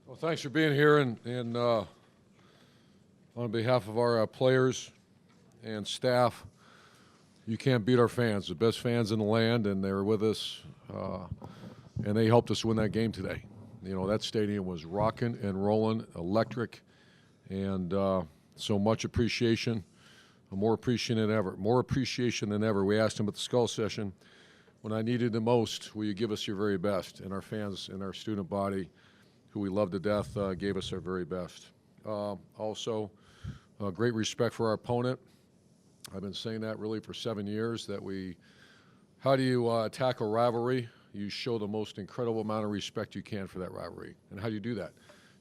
Well, thanks for being here, and on behalf of our players and staff, you can't beat our fans, the best fans in the land, and they were with us, and they helped us win that game today. You know, that stadium was rocking and rolling, electric, and so much appreciation, more appreciation than ever. We asked them at the Skull session, when I needed the most, will you give us your very best? And our fans and our student body, who we love to death, gave us their very best. Also, great respect for our opponent. I've been saying that really for 7 years, that how do you attack a rivalry? You show the most incredible amount of respect you can for that rivalry. And how do you do that?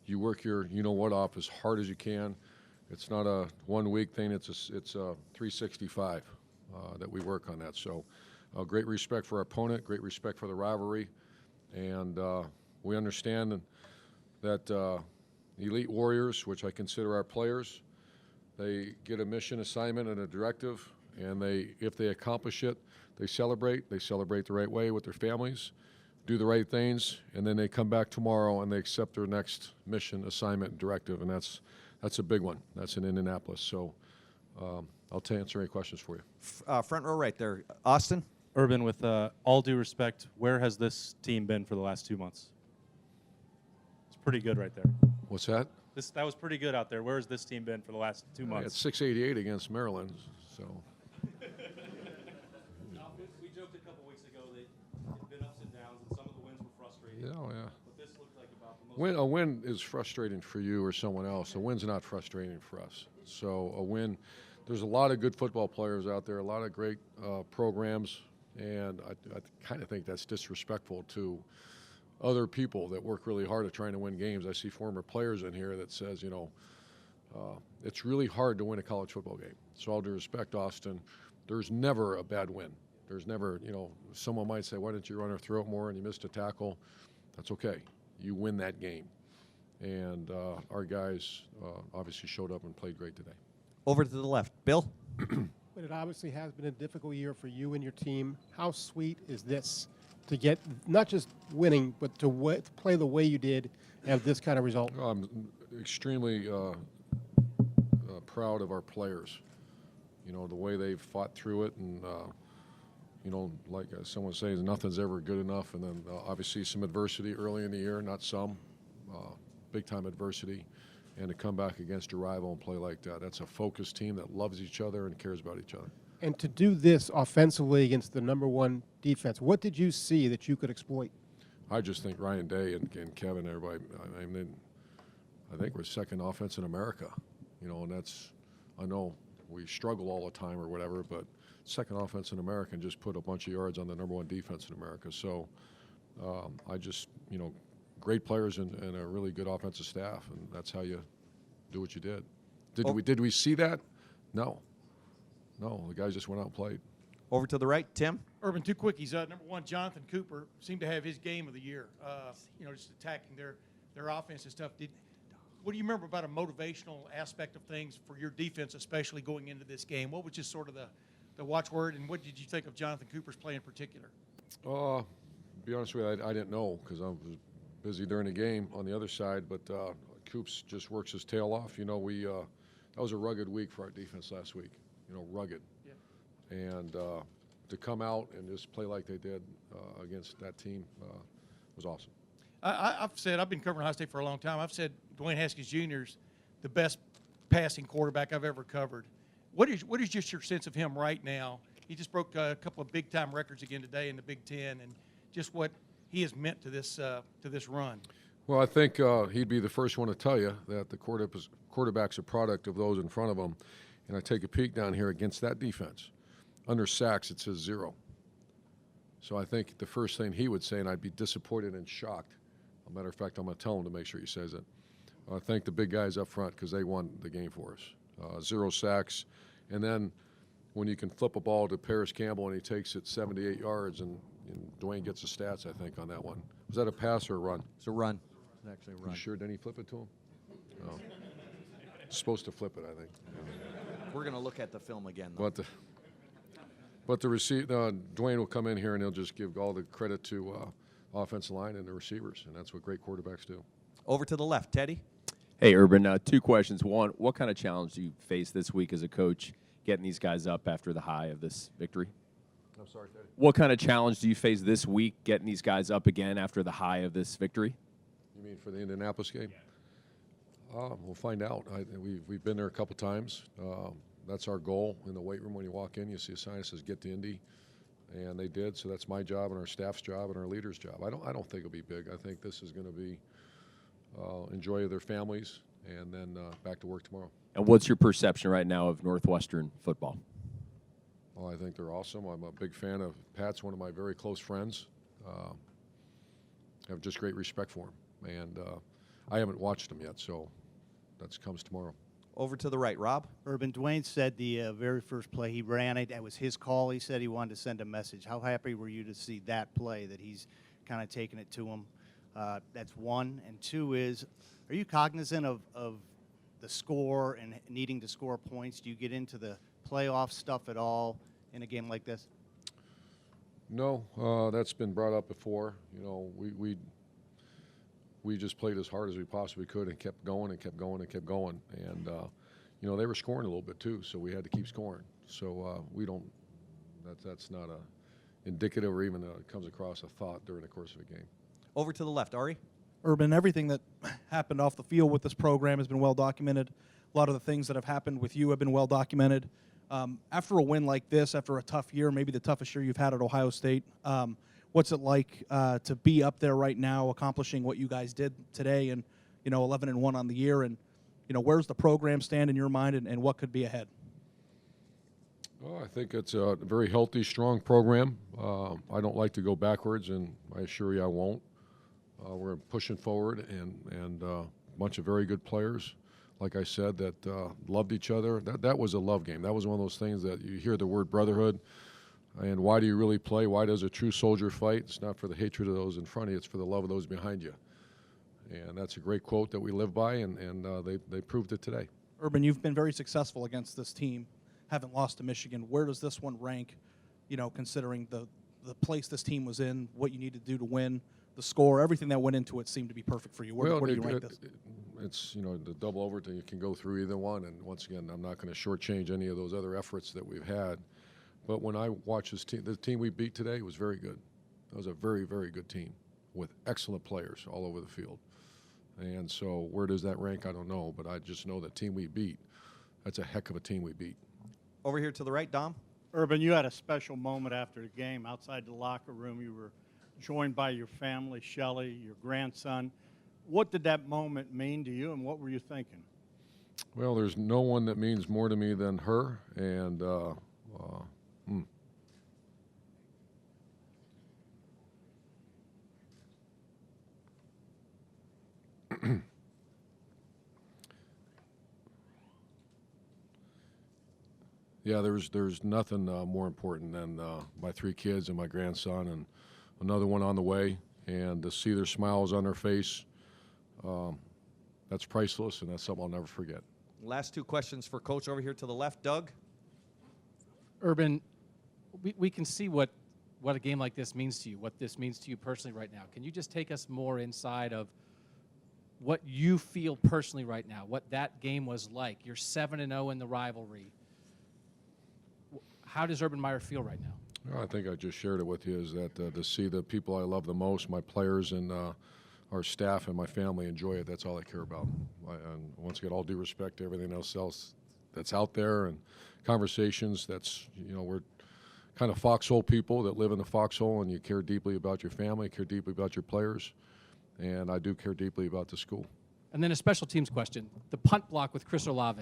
You work your you-know-what off as hard as you can. It's not a one-week thing. It's a 365 that we work on that. So great respect for our opponent, great respect for the rivalry. And we understand that elite warriors, which I consider our players, they get a mission assignment and a directive, and if they accomplish it, they celebrate the right way with their families, do the right things, and then they come back tomorrow and they accept their next mission assignment and directive, and that's a big one. That's in Indianapolis. So I'll answer any questions for you. Front row right there. Austin? Urban, with all due respect, where has this team been for the last 2 months? It's pretty good right there. What's that? That was pretty good out there. Where has this team been for the last 2 months? It's 688 against Maryland, so. We joked a couple weeks ago that it's been ups and downs, and some of the wins were frustrating. Yeah. But this looked like about the most. A win is frustrating for you or someone else. A win's not frustrating for us. So a win, there's a lot of good football players out there, a lot of great programs, and I kind of think that's disrespectful to other people that work really hard at trying to win games. I see former players in here that says, it's really hard to win a college football game. So all due respect, Austin, there's never a bad win. There's never, someone might say, why didn't you run her throat more and you missed a tackle? That's okay. You win that game. And our guys obviously showed up and played great today. Over to the left. Bill? But it obviously has been a difficult year for you and your team. How sweet is this to get not just winning, but to play the way you did and have this kind of result? I'm extremely proud of our players. The way they've fought through it, and like someone says, nothing's ever good enough. And then obviously some adversity early in the year, not some, big time adversity, and to come back against your rival and play like that. That's a focused team that loves each other and cares about each other. And to do this offensively against the #1 defense, what did you see that you could exploit? I just think Ryan Day and Kevin, everybody, I think we're second offense in America. And I know we struggle all the time or whatever, but second offense in America and just put a bunch of yards on the #1 defense in America. So great players and a really good offensive staff, and that's how you do what you did. Did we see that? No, the guys just went out and played. Over to the right. Tim? Urban, two quickies. #1, Jonathan Cooper seemed to have his game of the year. Just attacking their offense and stuff. What do you remember about a motivational aspect of things for your defense, especially going into this game? What was just sort of the watchword, and what did you think of Jonathan Cooper's play in particular? To be honest with you, I didn't know because I was busy during the game on the other side. But Coops just works his tail off. That was a rugged week for our defense last week. Rugged. Yeah. And to come out and just play like they did against that team was awesome. I've been covering Ohio State for a long time. I've said Dwayne Haskins Jr. is the best passing quarterback I've ever covered. What is just your sense of him right now? He just broke a couple of big-time records again today in the Big Ten, and just what he has meant to this run. Well, I think he'd be the first one to tell you that the quarterback's a product of those in front of him. And I take a peek down here against that defense. Under sacks, it says 0. So I think the first thing he would say, and I'd be disappointed and shocked. As a matter of fact, I'm going to tell him to make sure he says it. I thank the big guys up front because they won the game for us. 0 sacks. And then when you can flip a ball to Paris Campbell and he takes it 78 yards, and Dwayne gets the stats, I think, on that one. Was that a pass or a run? It's a run. It's actually a run. You sure? Didn't he flip it to him? No. Supposed to flip it, I think. We're going to look at the film again, though. But the Dwayne will come in here and he'll just give all the credit to offensive line and the receivers, and that's what great quarterbacks do. Over to the left, Teddy. Hey, Urban, two questions. One, what kind of challenge do you face this week as a coach getting these guys up after the high of this victory? I'm sorry, Teddy. What kind of challenge do you face this week getting these guys up again after the high of this victory? You mean for the Indianapolis game? We'll find out. We've been there a couple times. That's our goal in the weight room. When you walk in, you see a sign that says "Get to Indy," and they did. So that's my job and our staff's job and our leaders' job. I don't think it'll be big. I think this is going to be enjoy their families and then back to work tomorrow. And what's your perception right now of Northwestern football? Well, I think they're awesome. I'm a big fan of Pat's, one of my very close friends. I have just great respect for him, and I haven't watched him yet, so that comes tomorrow. Over to the right, Rob. Urban, Dwayne said the very first play he ran it, that was his call. He said he wanted to send a message. How happy were you to see that play, that he's kind of taking it to him? That's one. And two is, are you cognizant of the score and needing to score points? Do you get into the playoff stuff at all in a game like this? No, that's been brought up before. You know, we just played as hard as we possibly could and kept going and kept going and kept going. And, you know, they were scoring a little bit too, so we had to keep scoring. So we don't, that's not indicative or even comes across a thought during the course of a game. Over to the left, Ari. Urban, everything that happened off the field with this program has been well documented. A lot of the things that have happened with you have been well documented. After a win like this, after a tough year, maybe the toughest year you've had at Ohio State, what's it like to be up there right now, accomplishing what you guys did today, and 11-1 on the year, and where's the program stand in your mind, and what could be ahead? Well, I think it's a very healthy, strong program. I don't like to go backwards, and I assure you I won't. We're pushing forward, and a bunch of very good players, like I said, that loved each other. That was a love game. That was one of those things that you hear the word brotherhood. And why do you really play? Why does a true soldier fight? It's not for the hatred of those in front of you. It's for the love of those behind you. And that's a great quote that we live by, and they proved it today. Urban, you've been very successful against this team, haven't lost to Michigan. Where does this one rank, considering the place this team was in, what you need to do to win, the score, everything that went into it seemed to be perfect for you. Where do you rank this? It's, the double overtime, you can go through either one. And once again, I'm not going to shortchange any of those other efforts that we've had. But when I watch this team, the team we beat today was very good. That was a very, very good team with excellent players all over the field. And so where does that rank? I don't know. But I just know the team we beat, that's a heck of a team we beat. Over here to the right, Dom. Urban, you had a special moment after the game. Outside the locker room, you were joined by your family, Shelley, your grandson. What did that moment mean to you, and what were you thinking? Well, there's no one that means more to me than her, and yeah, there's nothing more important than my three kids and my grandson, and another one on the way, and to see their smiles on their face, that's priceless, and that's something I'll never forget. Last two questions for Coach over here to the left, Doug. Urban, we can see what a game like this means to you, what this means to you personally right now. Can you just take us more inside of what you feel personally right now, what that game was like? You're 7-0 in the rivalry. How does Urban Meyer feel right now? Well, I think I just shared it with you, is that to see the people I love the most, my players and our staff and my family, enjoy it. That's all I care about. And once again, all due respect to everything else that's out there and conversations. That's, we're kind of foxhole people that live in the foxhole, and you care deeply about your family, care deeply about your players, and I do care deeply about the school. And then a special teams question: the punt block with Chris Olave.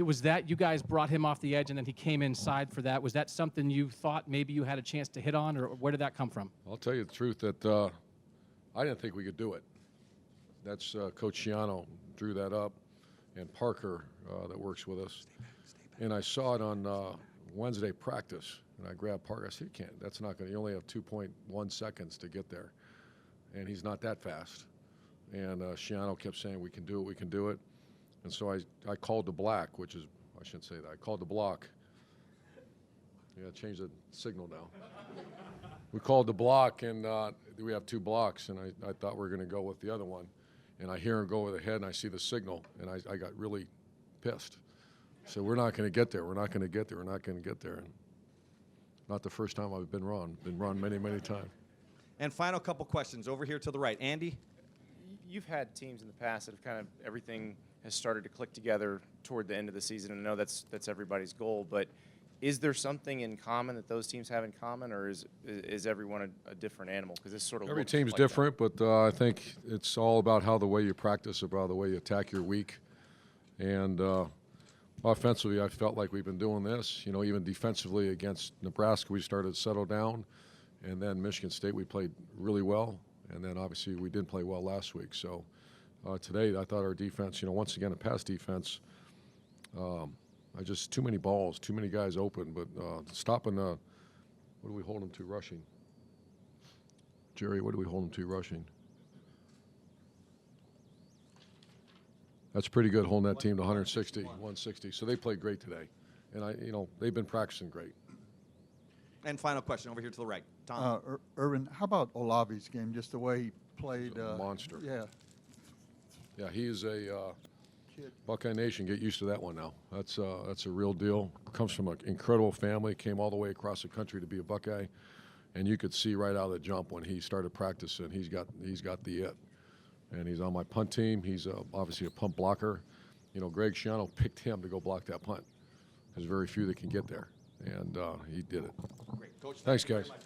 Was that you guys brought him off the edge and then he came inside for that? Was that something you thought maybe you had a chance to hit on, or where did that come from? I'll tell you the truth that I didn't think we could do it. That's Coach Schiano drew that up, and Parker that works with us. And I saw it on Wednesday practice, and I grabbed Parker. I said, "You can't. That's not going to. You only have 2.1 seconds to get there, and he's not that fast." And Schiano kept saying, "We can do it. We can do it." And so I called the black, which is, I shouldn't say that. I called the block. Yeah, change the signal now. we called the block, and we have 2 blocks, and I thought we were going to go with the other one. And I hear him go over the head, and I see the signal, and I got really pissed. So we're not going to get there. We're not going to get there. We're not going to get there. And not the first time I've been wrong. Been wrong many, many times. And final couple questions over here to the right. Andy? You've had teams in the past that have kind of everything has started to click together toward the end of the season, and I know that's everybody's goal, but is there something in common that those teams have in common, or is everyone a different animal? Because this sort of Every looks team's like different, but I think it's all about how the way you practice, about the way you attack your week. And offensively, I felt like we've been doing this. You know, even defensively against Nebraska, we started to settle down. And then Michigan State, we played really well. And then obviously we didn't play well last week. So today, I thought our defense, you know, once again, a pass defense, too many balls, too many guys open. But stopping, what do we hold them to rushing? Jerry, what do we hold them to rushing? That's pretty good, holding that team to 160. So they played great today. And, they've been practicing great. And final question over here to the right. Tom? Urban, how about Olavi's game, just the way he played? He's a monster. Yeah. Yeah, he is a Buckeye Nation. Get used to that one now. That's a real deal. Comes from an incredible family. Came all the way across the country to be a Buckeye, and you could see right out of the jump when he started practicing. He's got the it, and he's on my punt team. He's obviously a punt blocker. You know, Greg Schiano picked him to go block that punt. There's very few that can get there, and he did it. Great. Coach, Thanks, thank you very guys. much.